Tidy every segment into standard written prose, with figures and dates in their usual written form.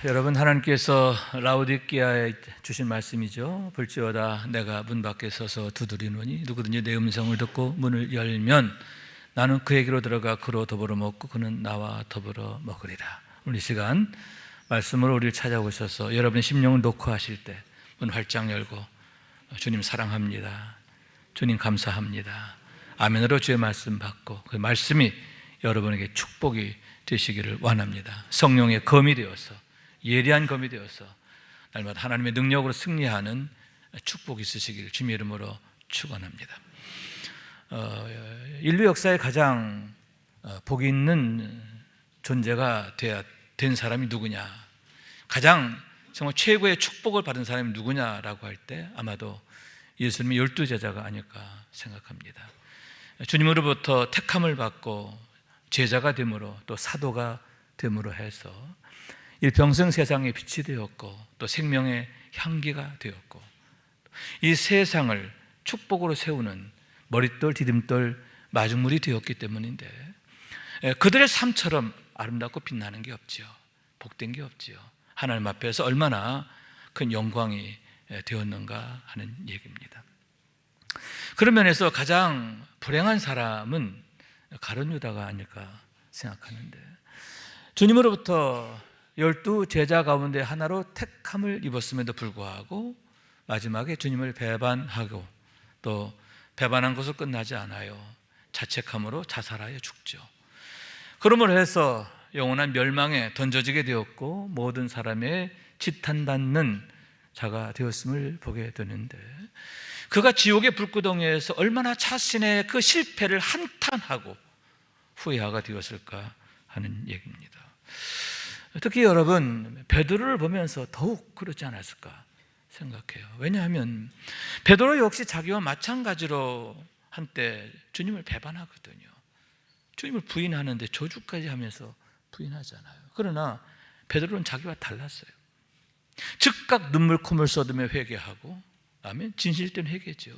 여러분, 하나님께서 라오디게아에 주신 말씀이죠. 볼지어다 내가 문 밖에 서서 두드리노니 누구든지 내 음성을 듣고 문을 열면 나는 그에게로 들어가 그로 더불어 먹고 그는 나와 더불어 먹으리라. 오늘 이 시간 말씀으로 우리를 찾아오셔서 여러분의 심령을 놓고 하실 때 문 활짝 열고 주님 사랑합니다, 주님 감사합니다, 아멘으로 주의 말씀 받고 그 말씀이 여러분에게 축복이 되시기를 원합니다. 성령의 검이 되어서, 예리한 검이 되어서 날마다 하나님의 능력으로 승리하는 축복이 있으시기를 주님의 이름으로 축원합니다. 인류 역사에 가장 복이 있는 존재가 된 사람이 누구냐, 가장 정말 최고의 축복을 받은 사람이 누구냐라고 할 때 아마도 예수님의 12제자가 아닐까 생각합니다. 주님으로부터 택함을 받고 제자가 됨으로 또 사도가 됨으로 해서 일평생 세상의 빛이 되었고 또 생명의 향기가 되었고 이 세상을 축복으로 세우는 머릿돌 디딤돌 마중물이 되었기 때문인데, 그들의 삶처럼 아름답고 빛나는 게 없지요. 복된 게 없지요. 하나님 앞에서 얼마나 큰 영광이 되었는가 하는 얘기입니다. 그런 면에서 가장 불행한 사람은 가룟 유다가 아닐까 생각하는데, 주님으로부터 12제자 가운데 하나로 택함을 입었음에도 불구하고 마지막에 주님을 배반하고 또 배반한 것으로 끝나지 않아요. 자책함으로 자살하여 죽죠. 그러므로 해서 영원한 멸망에 던져지게 되었고 모든 사람의 지탄받는 자가 되었음을 보게 되는데, 그가 지옥의 불구덩이에서 얼마나 자신의 그 실패를 한탄하고 후회하가 되었을까 하는 얘기입니다. 특히 여러분, 베드로를 보면서 더욱 그렇지 않았을까 생각해요. 왜냐하면 베드로 역시 자기와 마찬가지로 한때 주님을 배반하거든요. 주님을 부인하는데 저주까지 하면서 부인하잖아요. 그러나 베드로는 자기와 달랐어요. 즉각 눈물 콧물 쏟으며 회개하고, 아멘, 진실된 회개죠.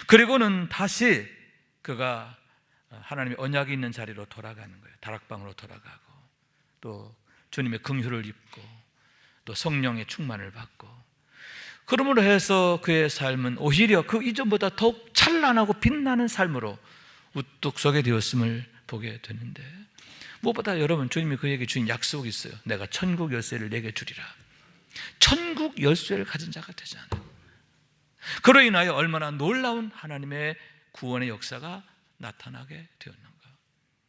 그리고는 다시 그가 하나님의 언약이 있는 자리로 돌아가는 거예요. 다락방으로 돌아가고 또 주님의 긍휼을 입고 또 성령의 충만을 받고, 그러므로 해서 그의 삶은 오히려 그 이전보다 더욱 찬란하고 빛나는 삶으로 우뚝 서게 되었음을 보게 되는데, 무엇보다 여러분, 주님이 그에게 주신 약속이 있어요. 내가 천국 열쇠를 내게 주리라. 천국 열쇠를 가진 자가 되잖아요. 그로 인하여 얼마나 놀라운 하나님의 구원의 역사가 나타나게 되었는가.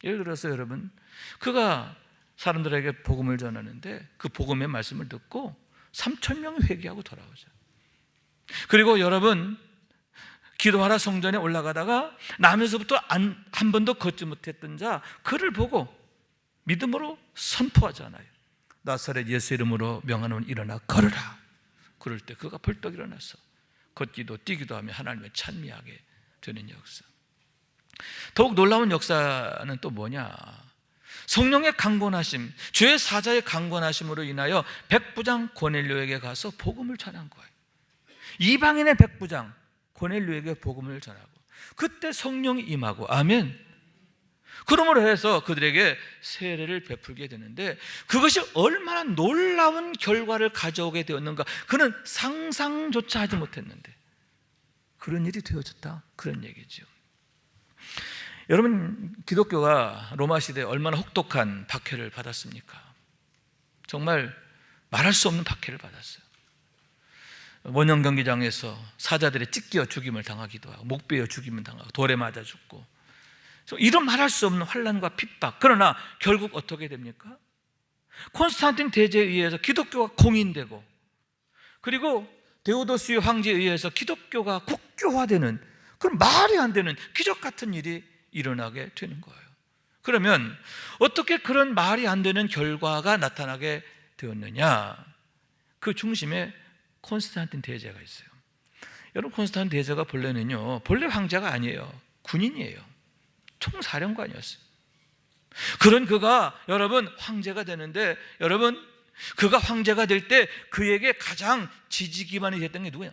예를 들어서 여러분, 그가 사람들에게 복음을 전하는데 그 복음의 말씀을 듣고 3,000명이 회개하고 돌아오죠. 그리고 여러분, 기도하라 성전에 올라가다가 나면서부터 한 번도 걷지 못했던 자, 그를 보고 믿음으로 선포하잖아요. 나사렛 예수 이름으로 명하노니 일어나 걸으라. 그럴 때 그가 벌떡 일어나서 걷기도 뛰기도 하며 하나님을 찬미하게 되는 역사. 더욱 놀라운 역사는 또 뭐냐, 성령의 강권하심, 주의 사자의 강권하심으로 인하여 백부장 고넬료에게 가서 복음을 전한 거예요. 이방인의 백부장 고넬료에게 복음을 전하고 그때 성령이 임하고, 아멘, 그러므로 해서 그들에게 세례를 베풀게 되는데, 그것이 얼마나 놀라운 결과를 가져오게 되었는가, 그는 상상조차 하지 못했는데 그런 일이 되어졌다, 그런 얘기죠. 여러분, 기독교가 로마 시대에 얼마나 혹독한 박해를 받았습니까? 정말 말할 수 없는 박해를 받았어요. 원형 경기장에서 사자들의 찢겨 죽임을 당하기도 하고 목베어 죽임을 당하고 돌에 맞아 죽고, 이런 말할 수 없는 환난과 핍박. 그러나 결국 어떻게 됩니까? 콘스탄틴 대제에 의해서 기독교가 공인되고, 그리고 데오도시오 황제에 의해서 기독교가 국교화되는, 그런 말이 안 되는 기적 같은 일이 일어나게 되는 거예요. 그러면 어떻게 그런 말이 안 되는 결과가 나타나게 되었느냐? 그 중심에 콘스탄틴 대제가 있어요. 여러분, 콘스탄틴 대제가 본래 황제가 아니에요. 군인이에요. 총사령관이었어요. 그런 그가 여러분 황제가 되는데, 여러분, 그가 황제가 될 때 그에게 가장 지지 기반이 됐던 게 누구냐?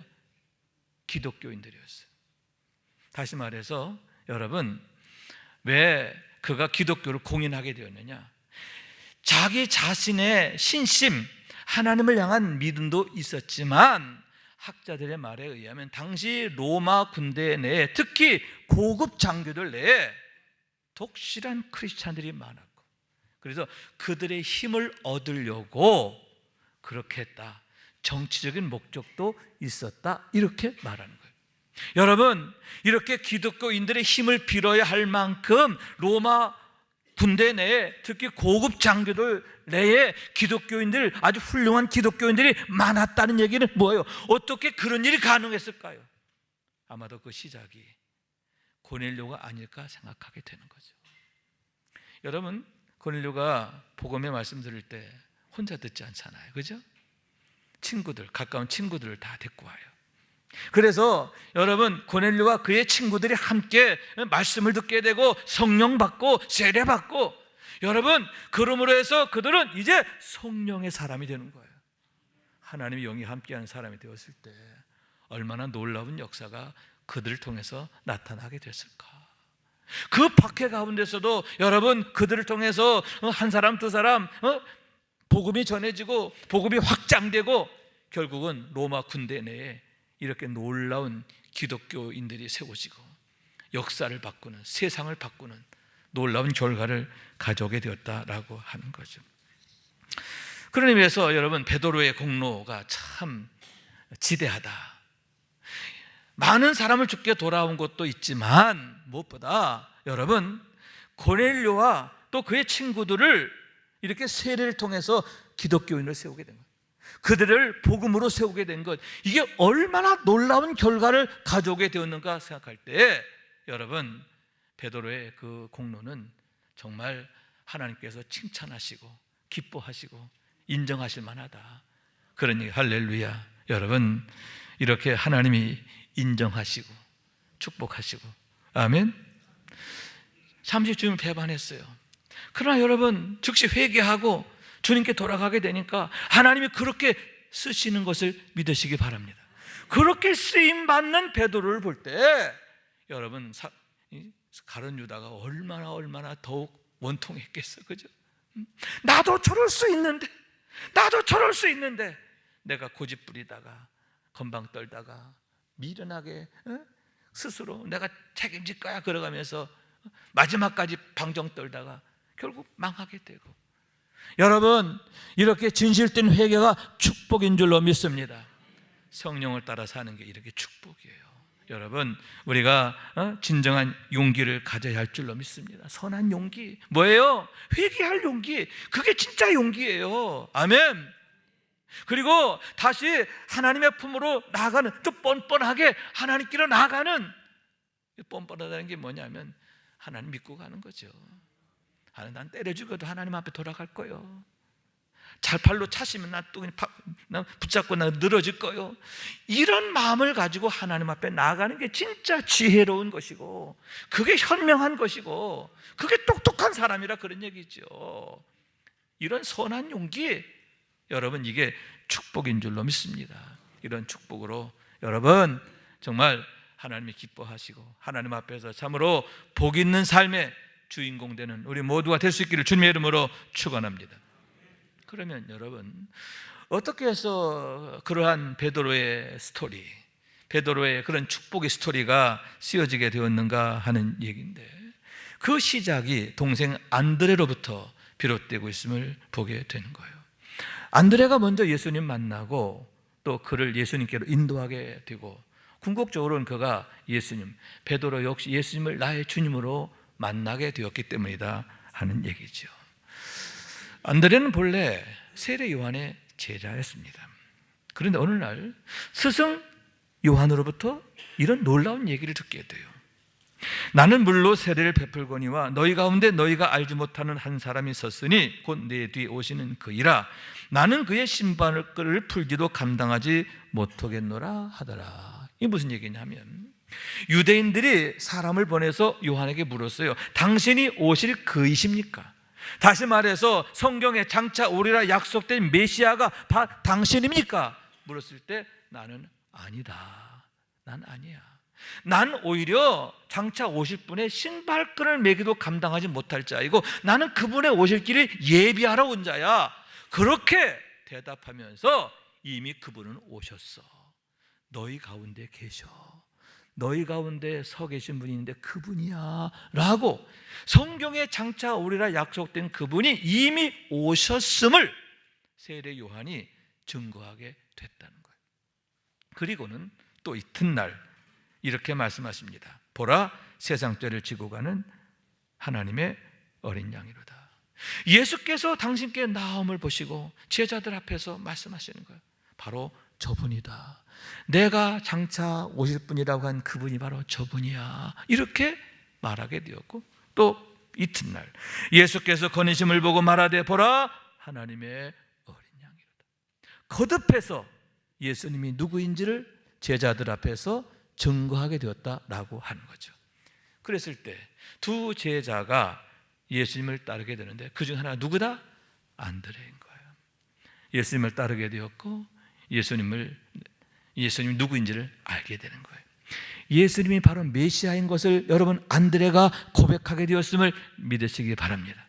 기독교인들이었어요. 다시 말해서 여러분, 왜 그가 기독교를 공인하게 되었느냐? 자기 자신의 신심, 하나님을 향한 믿음도 있었지만 학자들의 말에 의하면 당시 로마 군대 내에 특히 고급 장교들 내에 독실한 크리스찬들이 많았고, 그래서 그들의 힘을 얻으려고 그렇게 했다, 정치적인 목적도 있었다, 이렇게 말하는 거예요. 여러분, 이렇게 기독교인들의 힘을 빌어야 할 만큼 로마 군대 내에 특히 고급 장교들 내에 기독교인들, 아주 훌륭한 기독교인들이 많았다는 얘기는 뭐예요? 어떻게 그런 일이 가능했을까요? 아마도 그 시작이 고넬료가 아닐까 생각하게 되는 거죠. 여러분, 고넬료가 복음의 말씀 들을 때 혼자 듣지 않잖아요, 그죠? 친구들, 가까운 친구들을 다 데리고 와요. 그래서 여러분, 고넬료와 그의 친구들이 함께 말씀을 듣게 되고 성령 받고 세례 받고, 여러분, 그러므로 해서 그들은 이제 성령의 사람이 되는 거예요. 하나님의 영이 함께하는 사람이 되었을 때 얼마나 놀라운 역사가 그들을 통해서 나타나게 됐을까. 그 박해 가운데서도 여러분, 그들을 통해서 한 사람 두 사람 복음이 전해지고 복음이 확장되고 결국은 로마 군대 내에 이렇게 놀라운 기독교인들이 세워지고 역사를 바꾸는, 세상을 바꾸는 놀라운 결과를 가져오게 되었다라고 하는 거죠. 그런 의미에서 여러분, 베드로의 공로가 참 지대하다. 많은 사람을 죽게 돌아온 것도 있지만 무엇보다 여러분, 고넬료와 또 그의 친구들을 이렇게 세례를 통해서 기독교인을 세우게 된 거예요. 그들을 복음으로 세우게 된 것, 이게 얼마나 놀라운 결과를 가져오게 되었는가 생각할 때 여러분, 베드로의 그 공로는 정말 하나님께서 칭찬하시고 기뻐하시고 인정하실 만하다, 그런 얘기. 할렐루야. 여러분, 이렇게 하나님이 인정하시고 축복하시고, 아멘. 잠시 주님을 배반했어요. 그러나 여러분, 즉시 회개하고 주님께 돌아가게 되니까 하나님이 그렇게 쓰시는 것을 믿으시기 바랍니다. 그렇게 쓰임받는 베드로를 볼 때 여러분, 가룟 유다가 얼마나 더욱 원통했겠어, 그죠? 나도 저럴 수 있는데, 나도 저럴 수 있는데, 내가 고집 부리다가 건방 떨다가 미련하게 스스로 내가 책임질 거야 그러가면서 마지막까지 방정 떨다가 결국 망하게 되고, 여러분, 이렇게 진실된 회개가 축복인 줄로 믿습니다. 성령을 따라 사는 게 이렇게 축복이에요. 여러분, 우리가 진정한 용기를 가져야 할 줄로 믿습니다. 선한 용기, 뭐예요? 회개할 용기, 그게 진짜 용기예요. 아멘. 그리고 다시 하나님의 품으로 나아가는, 좀 뻔뻔하게 하나님께로 나아가는, 뻔뻔하다는 게 뭐냐면 하나님 믿고 가는 거죠. 난 때려 죽어도 하나님 앞에 돌아갈 거요. 잘팔로 차시면 나 또 그냥 붙잡고 나 늘어질 거요. 이런 마음을 가지고 하나님 앞에 나아가는 게 진짜 지혜로운 것이고, 그게 현명한 것이고, 그게 똑똑한 사람이라 그런 얘기죠. 이런 선한 용기, 여러분, 이게 축복인 줄로 믿습니다. 이런 축복으로 여러분 정말 하나님이 기뻐하시고 하나님 앞에서 참으로 복 있는 삶의 주인공 되는 우리 모두가 될 수 있기를 주님의 이름으로 축원합니다. 그러면 여러분, 어떻게 해서 그러한 베드로의 스토리, 베드로의 그런 축복의 스토리가 쓰여지게 되었는가 하는 얘기인데, 그 시작이 동생 안드레로부터 비롯되고 있음을 보게 되는 거예요. 안드레가 먼저 예수님 만나고 또 그를 예수님께로 인도하게 되고, 궁극적으로는 그가 예수님, 베드로 역시 예수님을 나의 주님으로 만나게 되었기 때문이다 하는 얘기죠. 안드레는 본래 세례 요한의 제자였습니다. 그런데 어느 날 스승 요한으로부터 이런 놀라운 얘기를 듣게 돼요. 나는 물로 세례를 베풀거니와 너희 가운데 너희가 알지 못하는 한 사람이 섰으니 곧 내 뒤에 오시는 그이라. 나는 그의 신발을 풀기도 감당하지 못하겠노라 하더라. 이게 무슨 얘기냐면, 유대인들이 사람을 보내서 요한에게 물었어요. 당신이 오실 그이십니까? 다시 말해서 성경에 장차 오리라 약속된 메시아가 당신입니까? 물었을 때 나는 아니다, 난 아니야, 난 오히려 장차 오실 분의 신발끈을 매기도 감당하지 못할 자이고 나는 그분의 오실 길을 예비하러 온 자야, 그렇게 대답하면서 이미 그분은 오셨어. 너희 가운데 계셔. 너희 가운데 서 계신 분이 있는데 그분이야 라고 성경에 장차 오리라 약속된 그분이 이미 오셨음을 세례 요한이 증거하게 됐다는 거예요. 그리고는 또 이튿날 이렇게 말씀하십니다. 보라, 세상 죄를 지고 가는 하나님의 어린 양이로다. 예수께서 당신께 나옴을 보시고 제자들 앞에서 말씀하시는 거예요. 바로 저분이다. 내가 장차 오실 분이라고 한 그분이 바로 저분이야. 이렇게 말하게 되었고, 또 이튿날 예수께서 거니심을 보고 말하되 보라, 하나님의 어린 양이로다. 거듭해서 예수님이 누구인지를 제자들 앞에서 증거하게 되었다라고 하는 거죠. 그랬을 때 두 제자가 예수님을 따르게 되는데 그중 하나가 누구다? 안드레인 거예요. 예수님을 따르게 되었고 예수님이 누구인지를 알게 되는 거예요. 예수님이 바로 메시아인 것을 여러분 안드레가 고백하게 되었음을 믿으시기 바랍니다.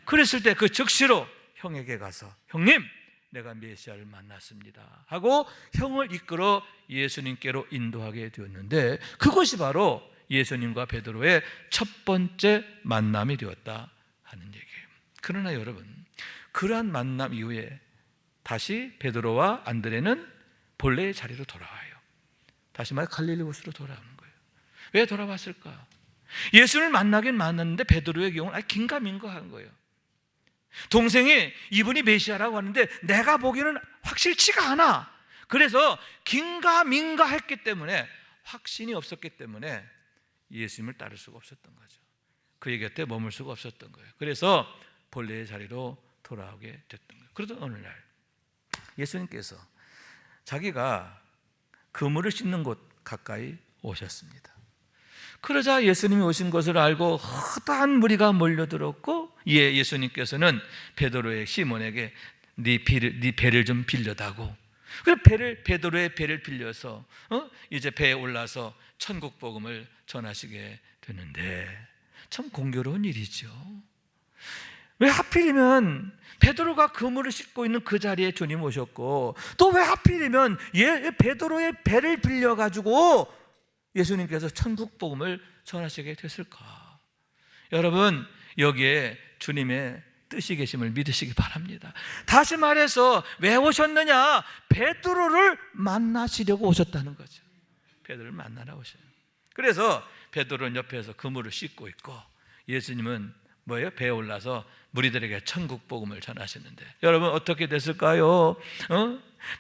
그랬을 때 그 즉시로 형에게 가서 형님, 내가 메시아를 만났습니다 하고 형을 이끌어 예수님께로 인도하게 되었는데 그것이 바로 예수님과 베드로의 첫 번째 만남이 되었다 하는 얘기예요. 그러나 여러분, 그러한 만남 이후에 다시 베드로와 안드레는 본래의 자리로 돌아와요. 다시 말해 갈릴리 호수로 돌아오는 거예요. 왜 돌아왔을까? 예수를 만나긴 만났는데 베드로의 경우는 긴가민가한 거예요. 동생이 이분이 메시아라고 하는데 내가 보기에는 확실치가 않아. 그래서 긴가민가했기 때문에, 확신이 없었기 때문에 예수님을 따를 수가 없었던 거죠. 그의 곁에 머물 수가 없었던 거예요. 그래서 본래의 자리로 돌아오게 됐던 거예요. 그러던 어느 날 예수님께서 자기가 그물을 씻는 곳 가까이 오셨습니다. 그러자 예수님이 오신 것을 알고 허다한 무리가 몰려들었고, 예수님께서는 베드로의 시몬에게 네 배를 좀 빌려다고, 그래서 베드로의 배를 빌려서 이제 배에 올라서 천국 복음을 전하시게 되는데, 참 공교로운 일이죠. 왜 하필이면 베드로가 그물을 씻고 있는 그 자리에 주님 오셨고, 또 왜 하필이면 베드로의 배를 빌려가지고 예수님께서 천국 복음을 전하시게 됐을까? 여러분, 여기에 주님의 뜻이 계심을 믿으시기 바랍니다. 다시 말해서 왜 오셨느냐? 베드로를 만나시려고 오셨다는 거죠. 베드로를 만나러 오셔요. 그래서 베드로는 옆에서 그물을 씻고 있고, 예수님은 뭐예요? 배에 올라서 무리들에게 천국 복음을 전하셨는데, 여러분 어떻게 됐을까요?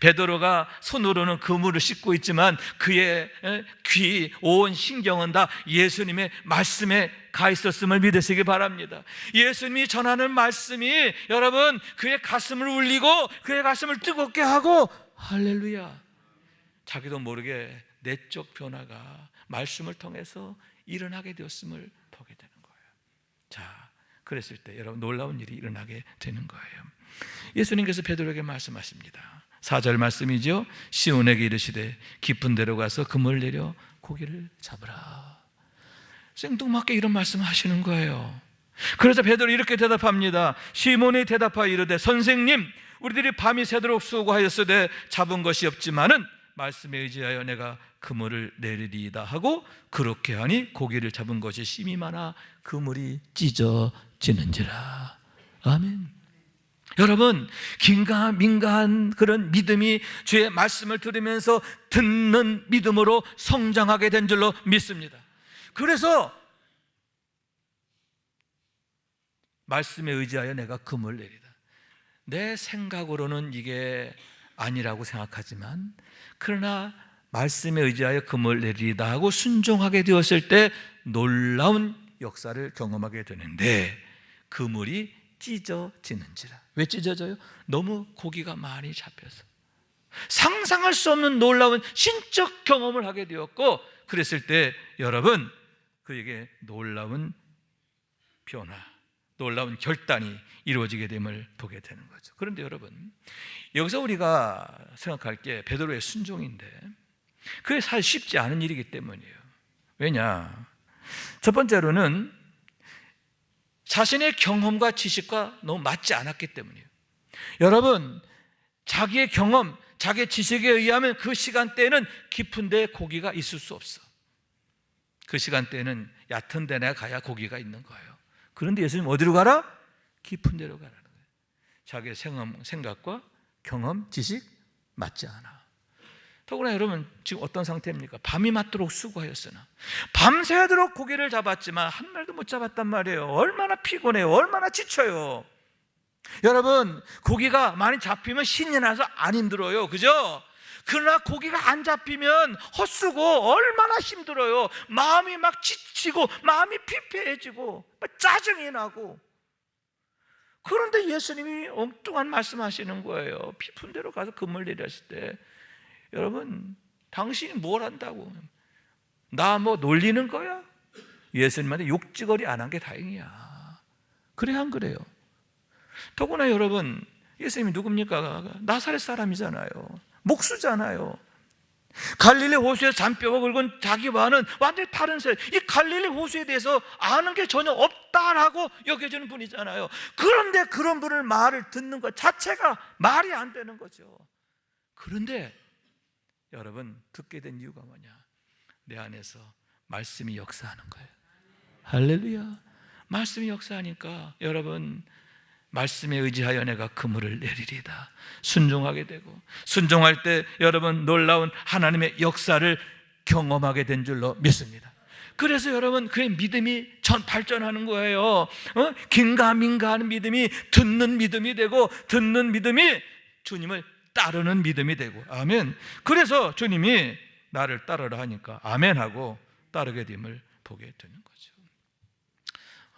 베드로가 손으로는 그물을 씻고 있지만 그의 귀, 온 신경은 다 예수님의 말씀에 가 있었음을 믿으시기 바랍니다. 예수님이 전하는 말씀이 여러분 그의 가슴을 울리고 그의 가슴을 뜨겁게 하고, 할렐루야, 자기도 모르게 내적 변화가 말씀을 통해서 일어나게 되었음을 보게 되는 거예요. 자, 그랬을 때 여러분 놀라운 일이 일어나게 되는 거예요. 예수님께서 베드로에게 말씀하십니다. 4절 말씀이죠. 시몬에게 이르시되 깊은 데로 가서 그물을 내려 고기를 잡으라. 생뚱맞게 이런 말씀을 하시는 거예요. 그래서 베드로 이렇게 대답합니다. 시몬이 대답하여 이르되 선생님, 우리들이 밤이 새도록 수고하였으되 잡은 것이 없지만은 말씀에 의지하여 내가 그물을 내리리이다 하고, 그렇게 하니 고기를 잡은 것이 심이 많아 그물이 찢어지는지라. 아멘. 여러분, 긴가민가한 그런 믿음이 주의 말씀을 들으면서 듣는 믿음으로 성장하게 된 줄로 믿습니다. 그래서 말씀에 의지하여 내가 그물을 내리다. 내 생각으로는 이게 아니라고 생각하지만, 그러나 말씀에 의지하여 그물을 내리다 하고 순종하게 되었을 때 놀라운 역사를 경험하게 되는데, 그물이 찢어지는지라. 왜 찢어져요? 너무 고기가 많이 잡혀서 상상할 수 없는 놀라운 신적 경험을 하게 되었고, 그랬을 때 여러분 그에게 놀라운 변화, 놀라운 결단이 이루어지게 됨을 보게 되는 거죠. 그런데 여러분, 여기서 우리가 생각할 게 베드로의 순종인데, 그게 사실 쉽지 않은 일이기 때문이에요. 왜냐? 첫 번째로는 자신의 경험과 지식과 너무 맞지 않았기 때문이에요. 여러분, 자기의 경험, 자기의 지식에 의하면 그 시간대에는 깊은 데 고기가 있을 수 없어. 그 시간대에는 얕은 데나 가야 고기가 있는 거예요. 그런데 예수님 어디로 가라? 깊은 데로 가라는 거예요. 자기의 생각과 경험, 지식 맞지 않아. 더구나 여러분 지금 어떤 상태입니까? 밤이 맞도록 수고하였으나 밤새도록 고기를 잡았지만 한 마리도 못 잡았단 말이에요. 얼마나 피곤해요. 얼마나 지쳐요. 여러분 고기가 많이 잡히면 신이 나서 안 힘들어요. 그죠? 그러나 고기가 안 잡히면 헛수고 얼마나 힘들어요. 마음이 막 지치고 마음이 피폐해지고 짜증이 나고. 그런데 예수님이 엉뚱한 말씀하시는 거예요. 깊은 데로 가서 금을 내렸을 때, 여러분 당신이 뭘 한다고? 나 뭐 놀리는 거야? 예수님한테 욕지거리 안 한 게 다행이야. 그래 안 그래요? 더구나 여러분 예수님이 누굽니까? 나사렛 사람이잖아요. 목수잖아요. 갈릴리 호수에서 잔뼈가 굵은 자기와는 완전히 다른 사람. 이 갈릴리 호수에 대해서 아는 게 전혀 없다라고 여겨지는 분이잖아요. 그런데 그런 분을 말을 듣는 것 자체가 말이 안 되는 거죠. 그런데 여러분 듣게 된 이유가 뭐냐? 내 안에서 말씀이 역사하는 거예요. 할렐루야. 말씀이 역사하니까 여러분 말씀에 의지하여 내가 그물을 내리리다. 순종하게 되고, 순종할 때 여러분 놀라운 하나님의 역사를 경험하게 된 줄로 믿습니다. 그래서 여러분 그의 믿음이 발전하는 거예요. 긴가민가하는 믿음이 듣는 믿음이 되고, 듣는 믿음이 주님을 따르는 믿음이 되고. 아멘. 그래서 주님이 나를 따르라 하니까 아멘하고 따르게 됨을 보게 되는 거죠.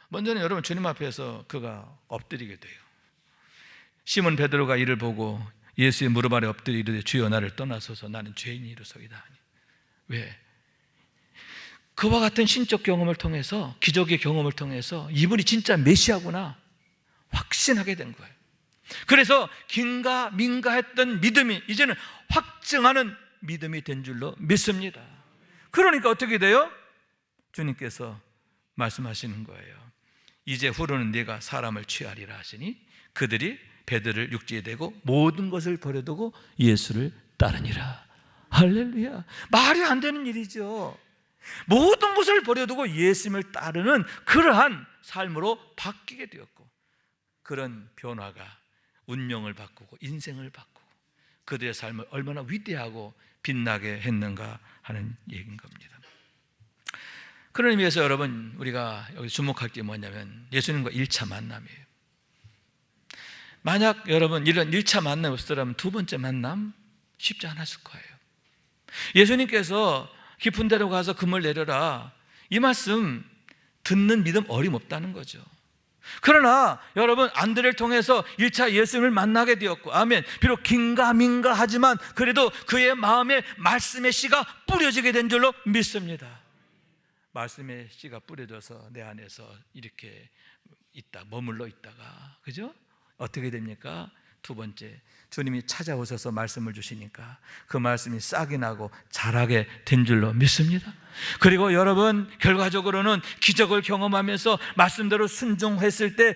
먼저는 여러분 주님 앞에서 그가 엎드리게 돼요. 시몬 베드로가 이를 보고 예수의 무릎 아래 엎드려 이르되 주여 나를 떠나소서 나는 죄인이로소이다 하니. 왜? 그와 같은 신적 경험을 통해서, 기적의 경험을 통해서 이분이 진짜 메시아구나 확신하게 된 거예요. 그래서 긴가민가했던 믿음이 이제는 확증하는 믿음이 된 줄로 믿습니다. 그러니까 어떻게 돼요? 주님께서 말씀하시는 거예요. 이제 후로는 네가 사람을 취하리라 하시니 그들이 베드로를 육지에 대고 모든 것을 버려두고 예수를 따르니라. 할렐루야. 말이 안 되는 일이죠. 모든 것을 버려두고 예수님을 따르는 그러한 삶으로 바뀌게 되었고, 그런 변화가 운명을 바꾸고 인생을 바꾸고 그들의 삶을 얼마나 위대하고 빛나게 했는가 하는 얘기인 겁니다. 그런 의미에서 여러분 우리가 여기 주목할 게 뭐냐면 예수님과 1차 만남이에요. 만약 여러분 이런 1차 만남 없었더라면 두 번째 만남 쉽지 않았을 거예요. 예수님께서 깊은 데로 가서 금을 내려라, 이 말씀 듣는 믿음 어림없다는 거죠. 그러나 여러분 안드레를 통해서 1차 예수님을 만나게 되었고, 아멘. 비록 긴가민가 하지만 그래도 그의 마음에 말씀의 씨가 뿌려지게 된 줄로 믿습니다. 말씀의 씨가 뿌려져서 내 안에서 이렇게 머물러 있다가, 그죠? 어떻게 됩니까? 두 번째, 주님이 찾아오셔서 말씀을 주시니까 그 말씀이 싹이 나고 자라게 된 줄로 믿습니다. 그리고 여러분 결과적으로는 기적을 경험하면서 말씀대로 순종했을 때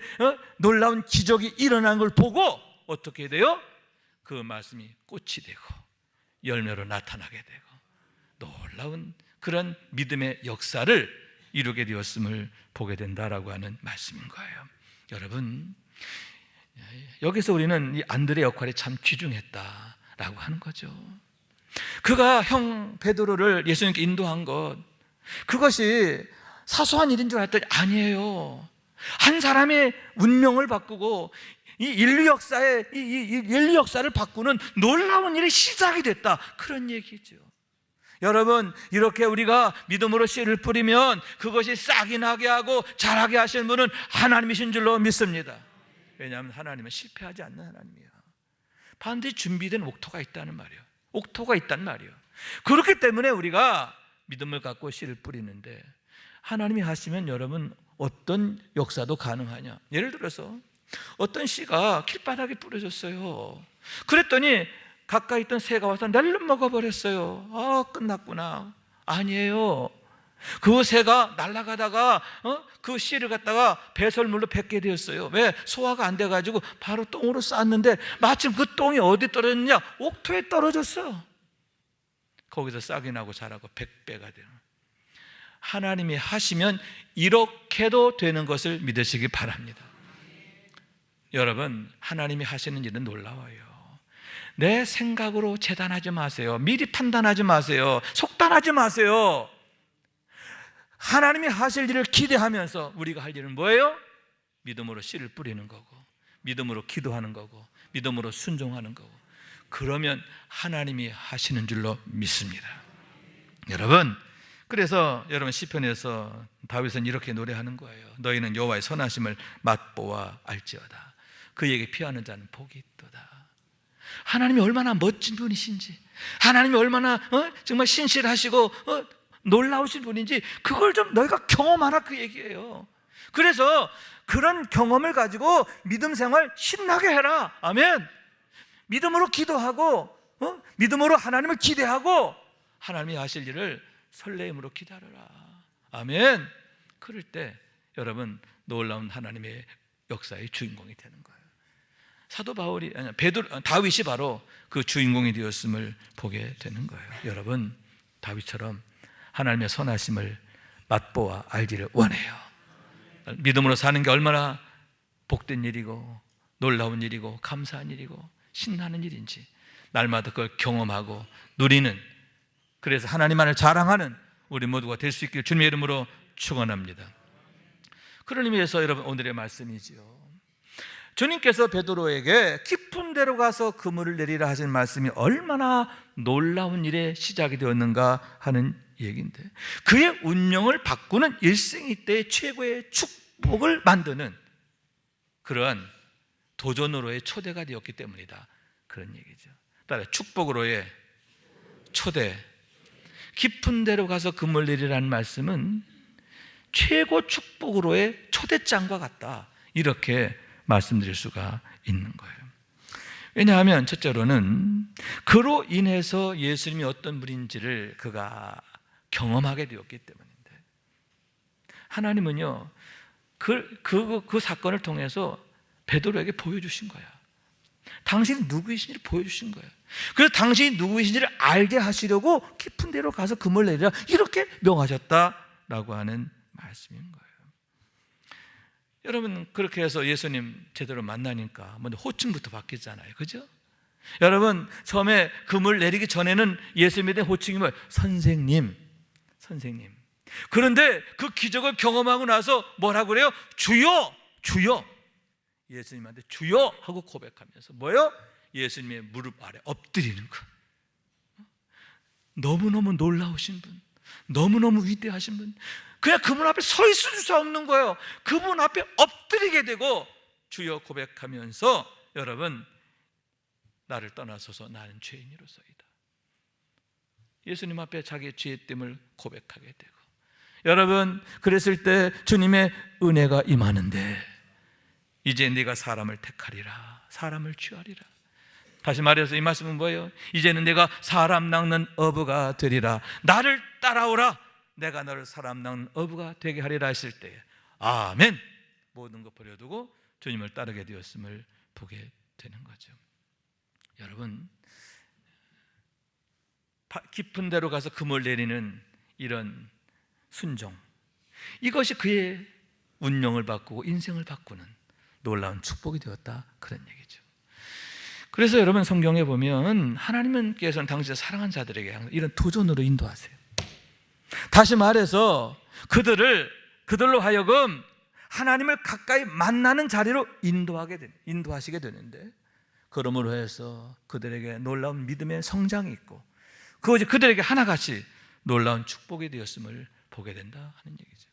놀라운 기적이 일어난 걸 보고 어떻게 돼요? 그 말씀이 꽃이 되고 열매로 나타나게 되고 놀라운 그런 믿음의 역사를 이루게 되었음을 보게 된다라고 하는 말씀인 거예요. 여러분 여기서 우리는 이 안드레 역할이 참 귀중했다라고 하는 거죠. 그가 형 베드로를 예수님께 인도한 것, 그것이 사소한 일인 줄 알았더니 아니에요. 한 사람의 운명을 바꾸고 이 인류 역사의 인류 역사를 바꾸는 놀라운 일이 시작이 됐다, 그런 얘기죠. 여러분 이렇게 우리가 믿음으로 씨를 뿌리면 그것이 싹이 나게 하고 자라게 하시는 분은 하나님이신 줄로 믿습니다. 왜냐하면 하나님은 실패하지 않는 하나님이야. 반드시 준비된 옥토가 있다는 말이에요. 옥토가 있단 말이에요. 그렇기 때문에 우리가 믿음을 갖고 씨를 뿌리는데, 하나님이 하시면 여러분 어떤 역사도 가능하냐. 예를 들어서 어떤 씨가 길바닥에 뿌려졌어요. 그랬더니 가까이 있던 새가 와서 날름 먹어버렸어요. 끝났구나. 아니에요. 그 새가 날아가다가 그 씨를 갖다가 배설물로 뱉게 되었어요. 왜? 소화가 안 돼가지고 바로 똥으로 쌌는데 마침 그 똥이 어디 떨어졌냐? 옥토에 떨어졌어. 거기서 싹이 나고 자라고 100배가 되는. 하나님이 하시면 이렇게도 되는 것을 믿으시기 바랍니다. 여러분, 하나님이 하시는 일은 놀라워요. 내 생각으로 재단하지 마세요. 미리 판단하지 마세요. 속단하지 마세요. 하나님이 하실 일을 기대하면서 우리가 할 일은 뭐예요? 믿음으로 씨를 뿌리는 거고, 믿음으로 기도하는 거고, 믿음으로 순종하는 거고. 그러면 하나님이 하시는 줄로 믿습니다. 여러분, 그래서 여러분 시편에서 다윗은 이렇게 노래하는 거예요. 너희는 여호와의 선하심을 맛보아 알지어다. 그에게 피하는 자는 복이 있도다. 하나님이 얼마나 멋진 분이신지, 하나님이 얼마나 정말 신실하시고 놀라우신 분인지 그걸 좀 너희가 경험하라, 그 얘기예요. 그래서 그런 경험을 가지고 믿음 생활 신나게 해라. 아멘. 믿음으로 기도하고 믿음으로 하나님을 기대하고 하나님이 하실 일을 설레임으로 기다려라. 아멘. 그럴 때 여러분 놀라운 하나님의 역사의 주인공이 되는 거예요. 사도 바울이 다윗이 바로 그 주인공이 되었음을 보게 되는 거예요. 여러분, 다윗처럼 하나님의 선하심을 맛보아 알기를 원해요. 믿음으로 사는 게 얼마나 복된 일이고 놀라운 일이고 감사한 일이고 신나는 일인지 날마다 그걸 경험하고 누리는, 그래서 하나님만을 자랑하는 우리 모두가 될 수 있기를 주님의 이름으로 축원합니다. 그런 의미에서 여러분 오늘의 말씀이지요. 주님께서 베드로에게 깊은 데로 가서 그물을 내리라 하신 말씀이 얼마나 놀라운 일의 시작이 되었는가 하는 얘기인데, 그의 운명을 바꾸는 일생이때의 최고의 축복을 만드는 그러한 도전으로의 초대가 되었기 때문이다, 그런 얘기죠. 따라 축복으로의 초대, 깊은 데로 가서 그물 내리라는 말씀은 최고 축복으로의 초대장과 같다, 이렇게 말씀드릴 수가 있는 거예요. 왜냐하면 첫째로는 그로 인해서 예수님이 어떤 분인지를 그가 경험하게 되었기 때문인데, 하나님은요 그 사건을 통해서 베드로에게 보여주신 거야. 당신이 누구이신지를 보여주신 거예요. 그래서 당신이 누구이신지를 알게 하시려고 깊은 데로 가서 그물 내리라 이렇게 명하셨다라고 하는 말씀인 거예요. 여러분, 그렇게 해서 예수님 제대로 만나니까 먼저 호칭부터 바뀌잖아요, 그죠? 여러분, 처음에 그물 내리기 전에는 예수님에 대한 호칭이 뭐예요? 선생님, 선생님. 그런데 그 기적을 경험하고 나서 뭐라고 그래요? 주여, 주여. 예수님한테 주여 하고 고백하면서 뭐예요? 예수님의 무릎 아래 엎드리는 것. 너무너무 놀라우신 분, 너무너무 위대하신 분, 그냥 그분 앞에 서 있을 수 없는 거예요. 그분 앞에 엎드리게 되고 주여 고백하면서 여러분, 나를 떠나소서 나는 죄인이로소이다. 예수님 앞에 자기의 죄됨을 고백하게 되고, 여러분, 그랬을 때 주님의 은혜가 임하는데 이제 네가 사람을 택하리라, 사람을 취하리라. 다시 말해서 이 말씀은 뭐예요? 이제는 내가 사람 낚는 어부가 되리라. 나를 따라오라. 내가 너를 사람 낚는 어부가 되게 하리라 했을 때, 아멘. 모든 것 버려두고 주님을 따르게 되었음을 보게 되는 거죠. 여러분, 깊은 데로 가서 그물 내리는 이런 순종, 이것이 그의 운명을 바꾸고 인생을 바꾸는 놀라운 축복이 되었다, 그런 얘기죠. 그래서 여러분 성경에 보면 하나님께서는 당신의 사랑한 자들에게 항상 이런 도전으로 인도하세요. 다시 말해서 그들로 하여금 하나님을 가까이 만나는 자리로 인도하시게 되는데, 그러므로 해서 그들에게 놀라운 믿음의 성장이 있고 그것이 그들에게 하나같이 놀라운 축복이 되었음을 보게 된다 하는 얘기죠.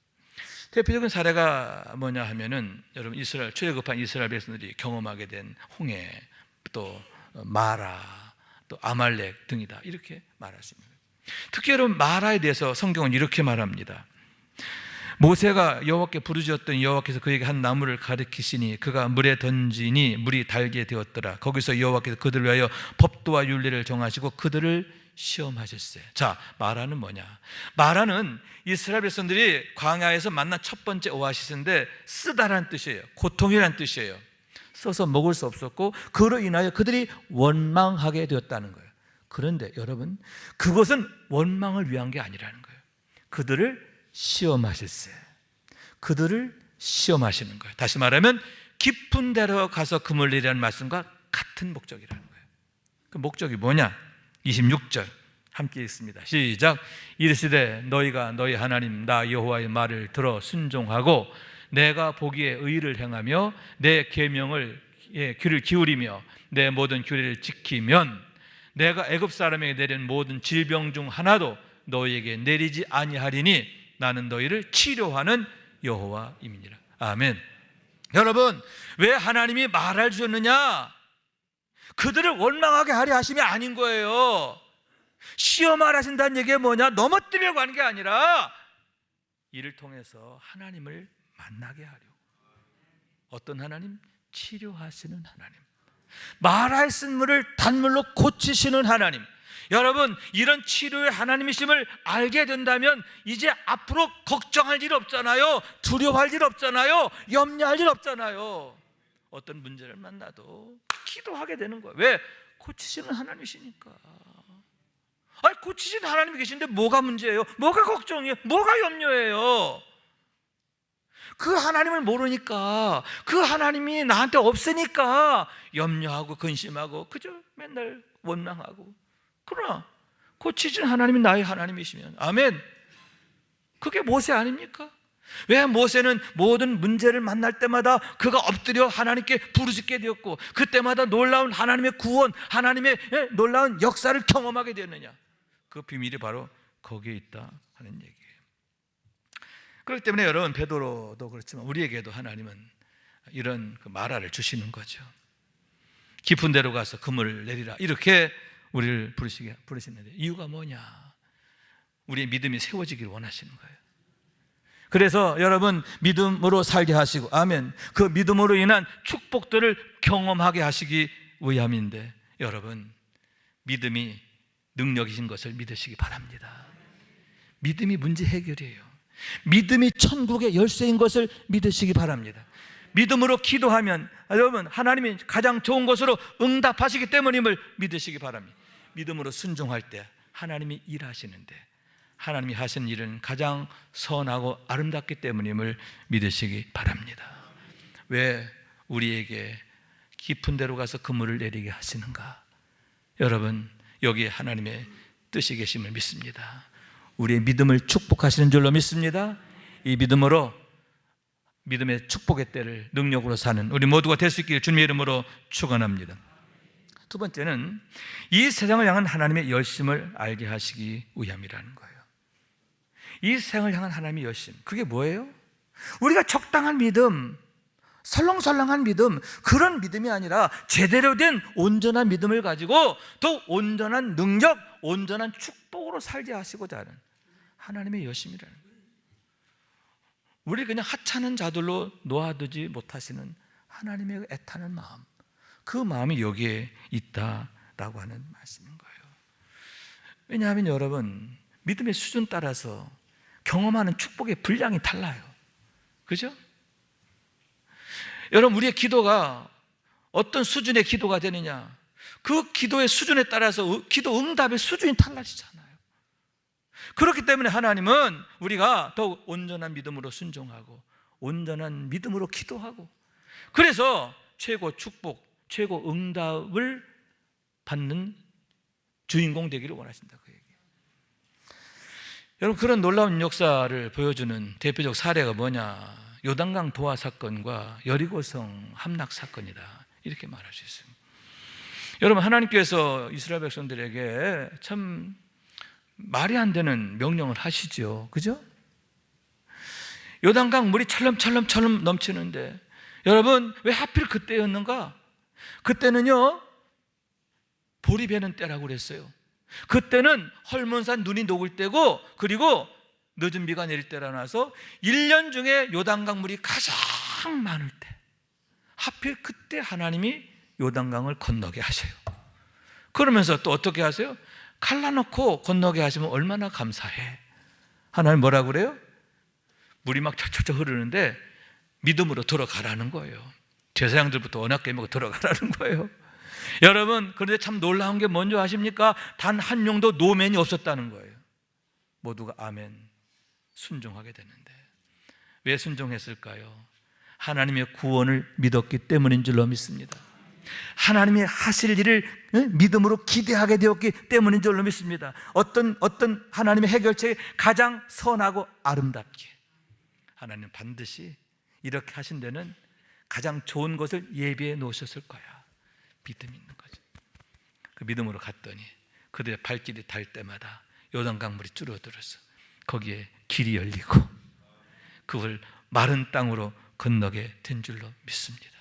대표적인 사례가 뭐냐 하면은 여러분 출애굽한 이스라엘 백성들이 경험하게 된 홍해, 또 마라, 또 아말렉 등이다, 이렇게 말할 수 있는 거예요. 특히 여러분 마라에 대해서 성경은 이렇게 말합니다. 모세가 여호와께 부르짖었더니 여호와께서 그에게 한 나무를 가리키시니 그가 물에 던지니 물이 달게 되었더라. 거기서 여호와께서 그들을 위하여 법도와 율례를 정하시고 그들을 시험하실세. 자, 마라는 뭐냐? 마라는 이스라엘 백성들이 광야에서 만난 첫 번째 오아시스인데 쓰다라는 뜻이에요. 고통이라는 뜻이에요. 써서 먹을 수 없었고 그로 인하여 그들이 원망하게 되었다는 거예요. 그런데 여러분, 그것은 원망을 위한 게 아니라는 거예요. 그들을 시험하실세. 그들을 시험하시는 거예요. 다시 말하면 깊은 데로 가서 금을 내리라는 말씀과 같은 목적이라는 거예요. 그 목적이 뭐냐? 26절 함께 읽습니다. 시작. 이르시되 너희가 너희 하나님 나 여호와의 말을 들어 순종하고 내가 보기에 의를 행하며 내 계명을 귀를 기울이며 내 모든 규례를 지키면 내가 애굽 사람에게 내린 모든 질병 중 하나도 너희에게 내리지 아니하리니 나는 너희를 치료하는 여호와임이니라. 아멘. 여러분, 왜 하나님이 말을 주셨느냐? 그들을 원망하게 하려 하심이 아닌 거예요. 시험을 하신다는 얘기가 뭐냐? 넘어뜨리려고 하는 게 아니라 이를 통해서 하나님을 만나게 하려고. 어떤 하나님? 치료하시는 하나님, 마라의 쓴물을 단물로 고치시는 하나님. 여러분, 이런 치료의 하나님이심을 알게 된다면 이제 앞으로 걱정할 일 없잖아요. 두려워할 일 없잖아요. 염려할 일 없잖아요. 어떤 문제를 만나도 기도하게 되는 거예요. 왜? 고치시는 하나님이시니까. 아니, 고치시는 하나님이 계신데 뭐가 문제예요? 뭐가 걱정이에요? 뭐가 염려예요? 그 하나님을 모르니까, 그 하나님이 나한테 없으니까 염려하고 근심하고 그저 맨날 원망하고. 그러나 고치신 하나님이 나의 하나님이시면, 아멘, 그게 모세 아닙니까? 왜 모세는 모든 문제를 만날 때마다 그가 엎드려 하나님께 부르짖게 되었고 그때마다 놀라운 하나님의 구원, 하나님의 놀라운 역사를 경험하게 되었느냐? 그 비밀이 바로 거기에 있다 하는 얘기예요. 그렇기 때문에 여러분, 베드로도 그렇지만 우리에게도 하나님은 이런 그 마라를 주시는 거죠. 깊은 데로 가서 금을 내리라, 이렇게 우리를 부르시는데 이유가 뭐냐? 우리의 믿음이 세워지기를 원하시는 거예요. 그래서 여러분, 믿음으로 살게 하시고, 아멘, 그 믿음으로 인한 축복들을 경험하게 하시기 위함인데, 여러분, 믿음이 능력이신 것을 믿으시기 바랍니다. 믿음이 문제 해결이에요. 믿음이 천국의 열쇠인 것을 믿으시기 바랍니다. 믿음으로 기도하면 여러분, 하나님이 가장 좋은 것으로 응답하시기 때문임을 믿으시기 바랍니다. 믿음으로 순종할 때 하나님이 일하시는데 하나님이 하시는 일은 가장 선하고 아름답기 때문임을 믿으시기 바랍니다. 왜 우리에게 깊은 데로 가서 그물을 내리게 하시는가? 여러분, 여기에 하나님의 뜻이 계심을 믿습니다. 우리의 믿음을 축복하시는 줄로 믿습니다. 이 믿음으로 믿음의 축복의 때를 능력으로 사는 우리 모두가 될 수 있기를 주님의 이름으로 축원합니다. 두 번째는 이 세상을 향한 하나님의 열심을 알게 하시기 위함이라는 거예요. 이 세상을 향한 하나님의 열심, 그게 뭐예요? 우리가 적당한 믿음, 설렁설렁한 믿음, 그런 믿음이 아니라 제대로 된 온전한 믿음을 가지고 더 온전한 능력, 온전한 축복으로 살게 하시고자 하는 하나님의 열심이라는 거예요. 우리 그냥 하찮은 자들로 놓아두지 못하시는 하나님의 애타는 마음, 그 마음이 여기에 있다라고 하는 말씀인 거예요. 왜냐하면 여러분, 믿음의 수준 따라서 경험하는 축복의 분량이 달라요. 그죠? 여러분, 우리의 기도가 어떤 수준의 기도가 되느냐, 그 기도의 수준에 따라서 기도 응답의 수준이 달라지잖아요. 그렇기 때문에 하나님은 우리가 더욱 온전한 믿음으로 순종하고 온전한 믿음으로 기도하고, 그래서 최고 축복, 최고 응답을 받는 주인공 되기를 원하신다, 그 얘기예요. 여러분, 그런 놀라운 역사를 보여주는 대표적 사례가 뭐냐? 요단강 도하 사건과 여리고성 함락 사건이다, 이렇게 말할 수 있습니다. 여러분, 하나님께서 이스라엘 백성들에게 참 말이 안 되는 명령을 하시죠. 그죠? 요단강 물이 철렁철렁 넘치는데, 여러분, 왜 하필 그때였는가? 그때는요, 보리 베는 때라고 그랬어요. 그때는 헐몬산 눈이 녹을 때고, 그리고 늦은 비가 내릴 때라서 1년 중에 요단강 물이 가장 많을 때, 하필 그때 하나님이 요단강을 건너게 하셔요. 그러면서 또 어떻게 하세요? 갈라놓고 건너게 하시면 얼마나 감사해. 하나님 뭐라고 그래요? 물이 막 철철철 흐르는데 믿음으로 들어가라는 거예요. 제사장들부터 언약 깨먹고 들어가라는 거예요. 여러분, 그런데 참 놀라운 게 뭔지 아십니까? 단 한 명도 노맨이 없었다는 거예요. 모두가 아멘, 순종하게 되는데. 왜 순종했을까요? 하나님의 구원을 믿었기 때문인 줄로 믿습니다. 하나님이 하실 일을 믿음으로 기대하게 되었기 때문인 줄로 믿습니다. 어떤 하나님의 해결책이 가장 선하고 아름답게, 하나님 반드시 이렇게 하신 데는 가장 좋은 것을 예비해 놓으셨을 거야. 믿음이 있는 거죠. 그 믿음으로 갔더니 그들의 발길이 닿을 때마다 요단강물이 줄어들어서 거기에 길이 열리고 그걸 마른 땅으로 건너게 된 줄로 믿습니다.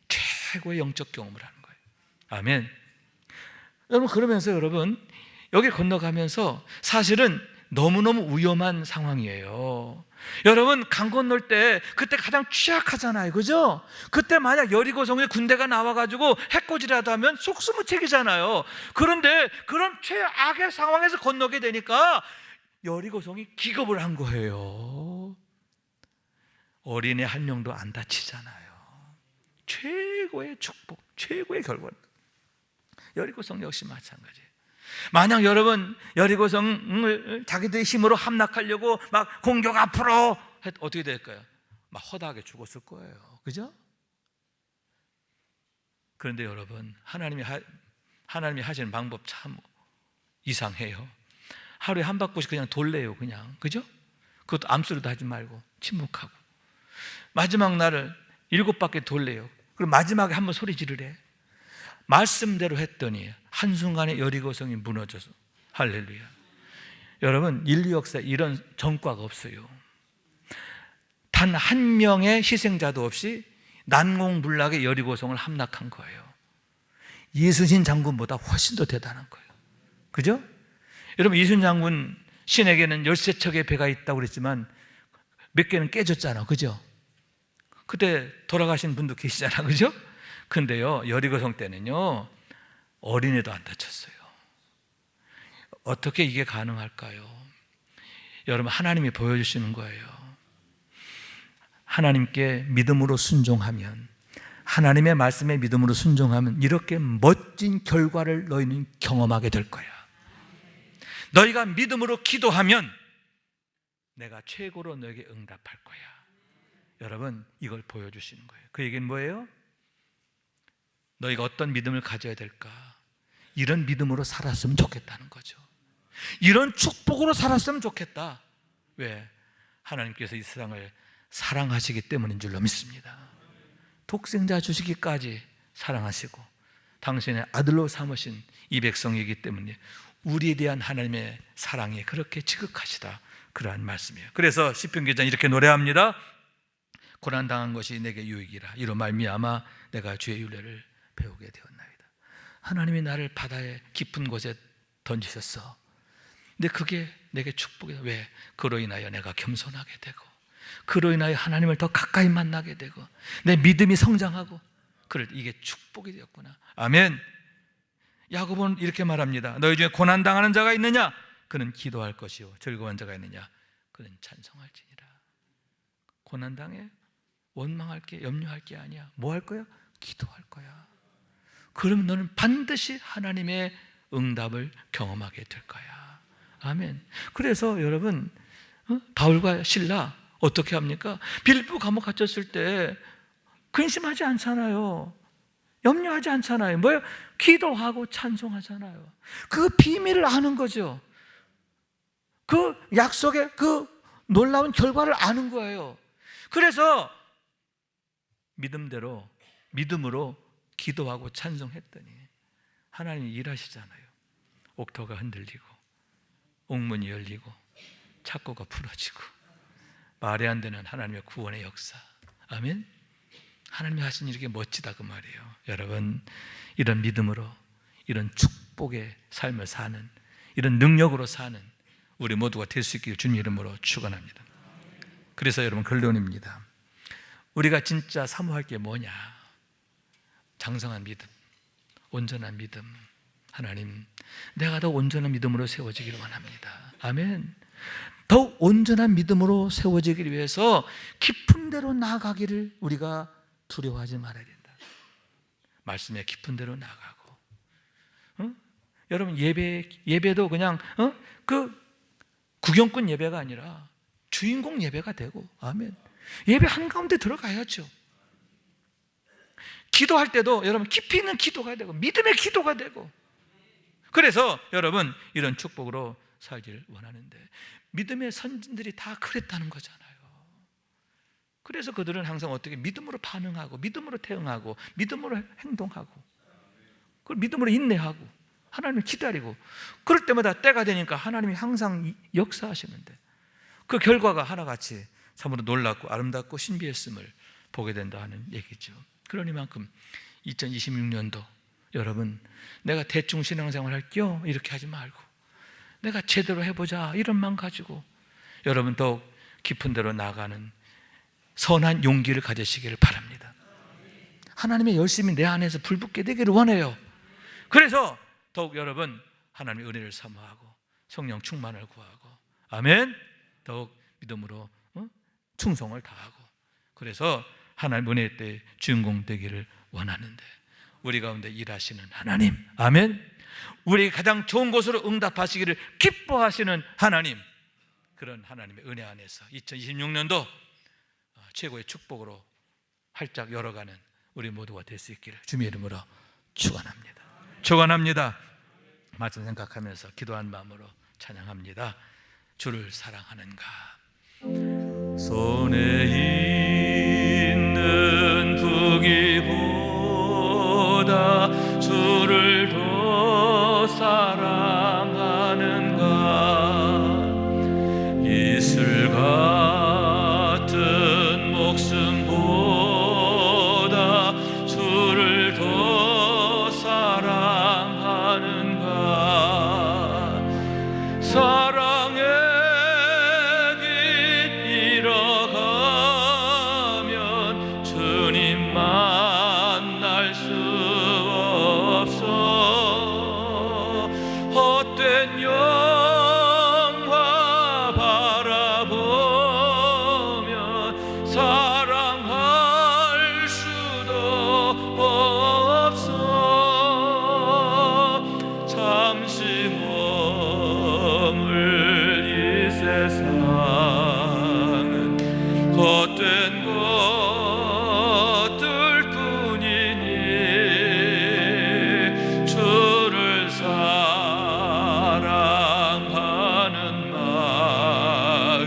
최고의 영적 경험을 하는 거예요. 아멘. 여러분, 그러면서 여러분, 여기 건너가면서 사실은 너무너무 위험한 상황이에요. 여러분, 강 건널 때 그때 가장 취약하잖아요, 그죠? 그때 만약 여리고성에 군대가 나와가지고 해코지라도 하면 속수무책이잖아요. 그런데 그런 최악의 상황에서 건너게 되니까 여리고성이 기겁을 한 거예요. 어린애 한 명도 안 다치잖아요. 최고의 축복, 최고의 결과. 여리고성 역시 마찬가지예요. 만약 여러분 여리고성을 자기들의 힘으로 함락하려고 막 공격 앞으로 어떻게 될까요? 막 허다하게 죽었을 거예요. 그죠? 그런데 여러분, 하나님이 하시는 방법 참 이상해요. 하루에 한 바퀴씩 그냥 돌래요, 그냥. 그죠? 그것도 암소리도 하지 말고 침묵하고. 마지막 날을 7바퀴 돌래요. 그리고 마지막에 한번 소리 지르래. 말씀대로 했더니 한순간에 여리고성이 무너져서, 할렐루야. 여러분, 인류 역사에 이런 전과가 없어요. 단 한 명의 희생자도 없이 난공불락의 여리고성을 함락한 거예요. 이순신 장군보다 훨씬 더 대단한 거예요. 그죠? 여러분, 이순신 장군 신에게는 13척의 배가 있다고 그랬지만 몇 개는 깨졌잖아, 그죠? 그때 돌아가신 분도 계시잖아, 그죠? 근데요, 여리고성 때는요, 어린애도 안 다쳤어요. 어떻게 이게 가능할까요? 여러분, 하나님이 보여주시는 거예요. 하나님께 믿음으로 순종하면, 하나님의 말씀에 믿음으로 순종하면 이렇게 멋진 결과를 너희는 경험하게 될 거야. 너희가 믿음으로 기도하면 내가 최고로 너에게 응답할 거야. 여러분, 이걸 보여주시는 거예요. 그 얘기는 뭐예요? 너희가 어떤 믿음을 가져야 될까? 이런 믿음으로 살았으면 좋겠다는 거죠. 이런 축복으로 살았으면 좋겠다. 왜? 하나님께서 이 세상을 사랑하시기 때문인 줄로 믿습니다. 독생자 주시기까지 사랑하시고 당신의 아들로 삼으신 이 백성이기 때문에 우리에 대한 하나님의 사랑이 그렇게 지극하시다, 그러한 말씀이에요. 그래서 시편 기자는 이렇게 노래합니다. 고난당한 것이 내게 유익이라. 이로 말미암아 내가 주의 윤례를 배우게 되었나이다. 하나님이 나를 바다의 깊은 곳에 던지셨어. 근데 그게 내게 축복이다. 왜? 그로 인하여 내가 겸손하게 되고, 그로 인하여 하나님을 더 가까이 만나게 되고, 내 믿음이 성장하고, 그럴 때 이게 축복이 되었구나. 아멘. 야고보는 이렇게 말합니다. 너희 중에 고난당하는 자가 있느냐? 그는 기도할 것이요. 즐거운 자가 있느냐? 그는 찬송할지니라. 고난당해? 원망할 게, 염려할 게 아니야. 뭐 할 거야? 기도할 거야. 그러면 너는 반드시 하나님의 응답을 경험하게 될 거야. 아멘. 그래서 여러분, 바울과 실라 어떻게 합니까? 빌립보 감옥 갇혔을 때 근심하지 않잖아요. 염려하지 않잖아요. 뭐예요? 기도하고 찬송하잖아요. 그 비밀을 아는 거죠. 그 약속의 그 놀라운 결과를 아는 거예요. 그래서 믿음으로 기도하고 찬송했더니 하나님이 일하시잖아요. 옥토가 흔들리고 옥문이 열리고 착고가 풀어지고 말이 안 되는 하나님의 구원의 역사. 아멘. 하나님이 하신 일이 멋지다, 그 말이에요. 여러분, 이런 믿음으로, 이런 축복의 삶을 사는, 이런 능력으로 사는 우리 모두가 될 수 있기를 주님 이름으로 축원합니다. 그래서 여러분, 결론입니다. 우리가 진짜 사모할 게 뭐냐? 장성한 믿음, 온전한 믿음, 하나님, 내가 더 온전한 믿음으로 세워지기를 원합니다. 아멘. 더욱 온전한 믿음으로 세워지기 위해서 깊은 데로 나아가기를 우리가 두려워하지 말아야 된다. 말씀에 깊은 데로 나가고, 여러분 예배도 그냥 그 구경꾼 예배가 아니라 주인공 예배가 되고, 아멘. 예배 한가운데 들어가야죠. 기도할 때도 여러분 깊이 있는 기도가 되고 믿음의 기도가 되고, 그래서 여러분 이런 축복으로 살기를 원하는데, 믿음의 선진들이 다 그랬다는 거잖아요. 그래서 그들은 항상 어떻게 믿음으로 반응하고 믿음으로 대응하고 믿음으로 행동하고, 그걸 믿음으로 인내하고 하나님을 기다리고, 그럴 때마다 때가 되니까 하나님이 항상 역사하시는데 그 결과가 하나같이 참으로 놀랍고 아름답고 신비했음을 보게 된다 하는 얘기죠. 그러니만큼 2026년도 여러분, 내가 대충 신앙생활 할게요 이렇게 하지 말고 내가 제대로 해보자 이런 마음 가지고 여러분 더욱 깊은 데로 나가는 선한 용기를 가지시기를 바랍니다. 하나님의 열심이 내 안에서 불붙게 되기를 원해요. 그래서 더욱 여러분 하나님의 은혜를 사모하고 성령 충만을 구하고, 아멘. 더욱 믿음으로 충성을 다하고, 그래서 하나님 은혜의 때 주인공 되기를 원하는데, 우리 가운데 일하시는 하나님, 아멘. 우리 가장 좋은 곳으로 응답하시기를 기뻐하시는 하나님, 그런 하나님의 은혜 안에서 2026년도 최고의 축복으로 활짝 열어가는 우리 모두가 될 수 있기를 주님의 이름으로 축원합니다. 축원합니다. 말씀 생각하면서 기도한 마음으로 찬양합니다. 주를 사랑하는가. 손에 있는 부귀보다 주를 더 사랑하는가. 이슬 같은 목숨보다 주를 더 사랑하는가. 사랑의 길 잃어가면 주님 만날 수 없어. 헛된 영화 바라보면 사랑할 수도 없어. 잠시 머물 이 세상은 헛된 것들 뿐이니 주를 사랑하는 마음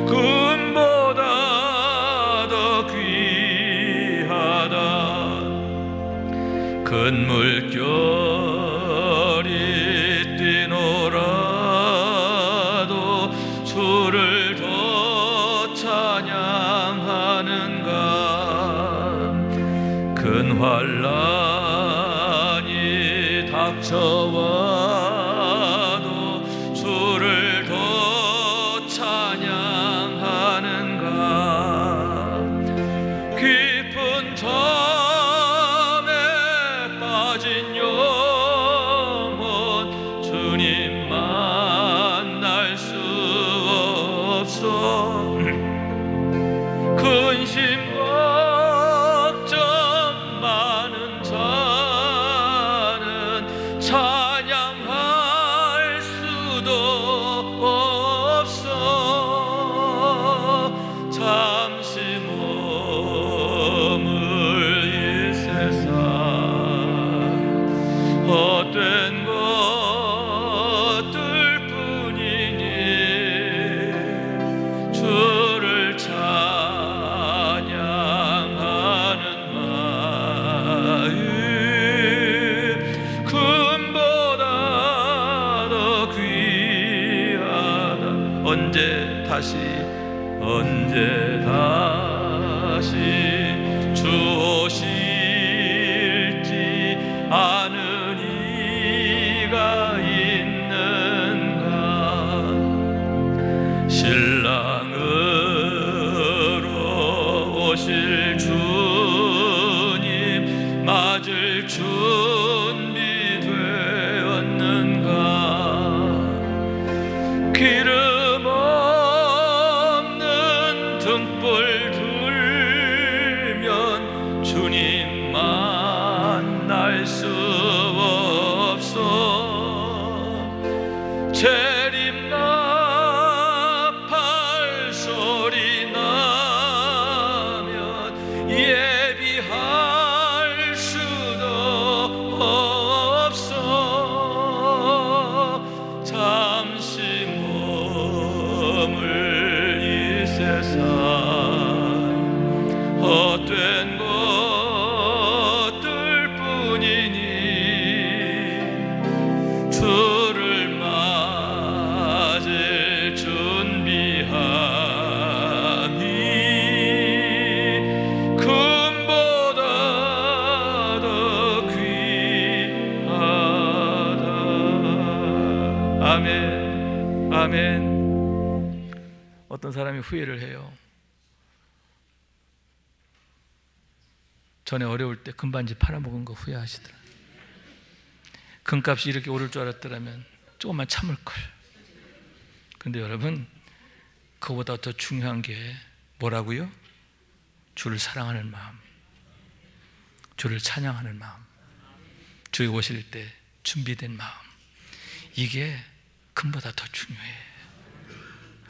금보다 더 귀하다. 큰 물결이 뛰노라도 주를 더 찬양하는가. 큰 환난이 닥쳐와도 주를 더 찬양하는가. 깊은 잠에 빠진 영혼 주님 만날 수 없어. 근심 걱정 많은 자는 찬양할 수도 없어. 잠시 머물 이 세상 헛된 것들 뿐이니 주를 찬양하는 마음 금보다 더 귀하다. 언제 다시 주 오실지 아는 이가 있는가. 신랑으로 오실 주님 맞을 주 아멘. 어떤 사람이 후회를 해요. 전에 어려울 때 금반지 팔아먹은 거 후회하시더라. 금값이 이렇게 오를 줄 알았더라면 조금만 참을 걸. 근데 여러분, 그보다 더 중요한 게 뭐라고요? 주를 사랑하는 마음, 주를 찬양하는 마음, 주에 오실 때 준비된 마음, 이게 금보다 더 중요해.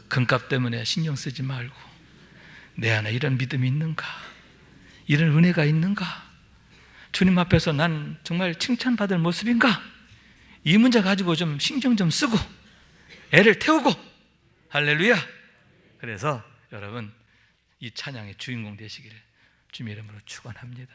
금값 때문에 신경 쓰지 말고 내 안에 이런 믿음이 있는가? 이런 은혜가 있는가? 주님 앞에서 난 정말 칭찬받을 모습인가? 이 문제 가지고 좀 신경 좀 쓰고 애를 태우고, 할렐루야. 그래서 여러분, 이 찬양의 주인공 되시기를 주님 이름으로 축원합니다.